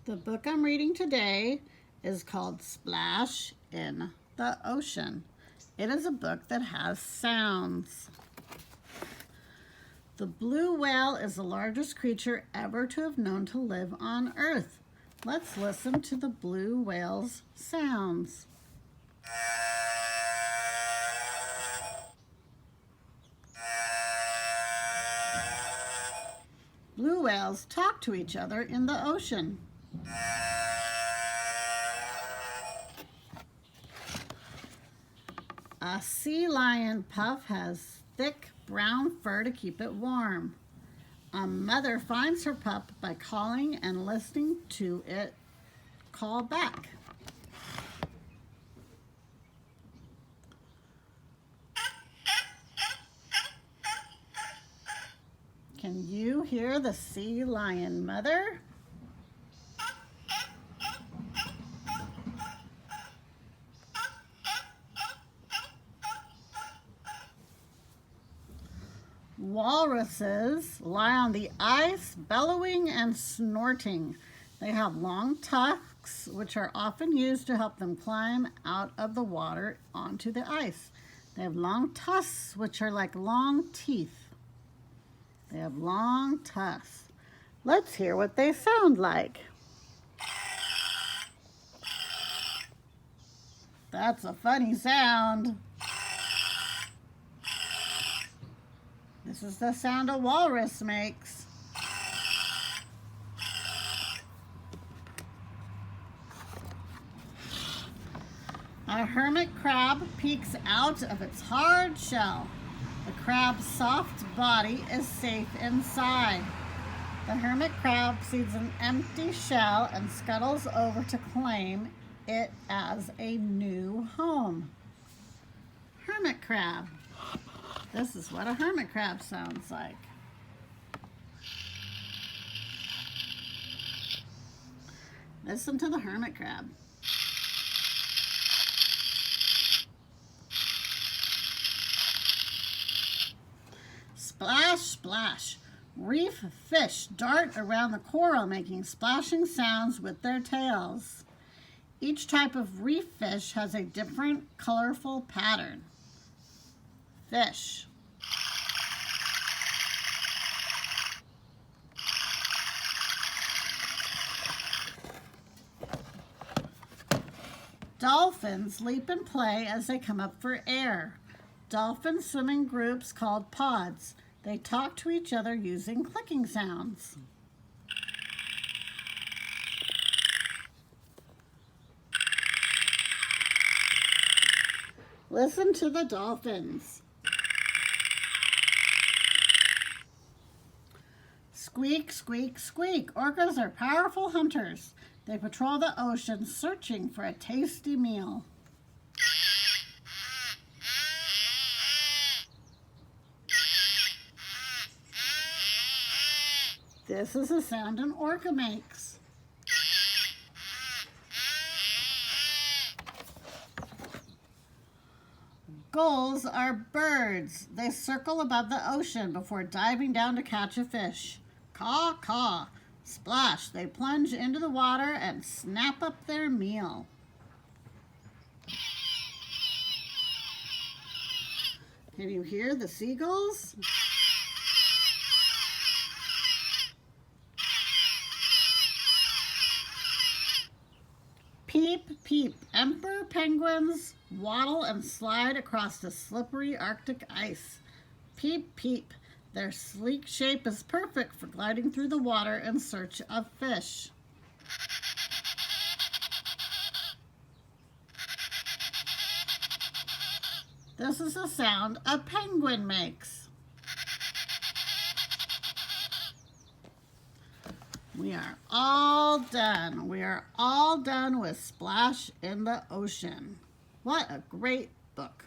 The book I'm reading today is called Splash in the Ocean. It is a book that has sounds. The blue whale is the largest creature ever to have known to live on Earth. Let's listen to the blue whale's sounds. Blue whales talk to each other in the ocean. A sea lion pup has thick brown fur to keep it warm. A mother finds her pup by calling and listening to it call back. Can you hear the sea lion mother? Walruses lie on the ice, bellowing and snorting. They have long tusks, which are often used to help them climb out of the water onto the ice. They have long tusks, which are like long teeth. They have long tusks. Let's hear what they sound like. That's a funny sound. This is the sound a walrus makes. A hermit crab peeks out of its hard shell. The crab's soft body is safe inside. The hermit crab sees an empty shell and scuttles over to claim it as a new home. Hermit crab. This is what a hermit crab sounds like. Listen to the hermit crab. Splash, splash. Reef fish dart around the coral, making splashing sounds with their tails. Each type of reef fish has a different colorful pattern. Fish. Dolphins leap and play as they come up for air. Dolphins swim in groups called pods. They talk to each other using clicking sounds. Listen to the dolphins. Squeak, squeak, squeak. Orcas are powerful hunters. They patrol the ocean searching for a tasty meal. This is the sound an orca makes. Gulls are birds. They circle above the ocean before diving down to catch a fish. Caw, caw. Splash. They plunge into the water and snap up their meal. Can you hear the seagulls? Peep, peep. Emperor penguins waddle and slide across the slippery Arctic ice. Peep, peep. Their sleek shape is perfect for gliding through the water in search of fish. This is the sound a penguin makes. We are all done. We are all done with Splash in the Ocean. What a great book.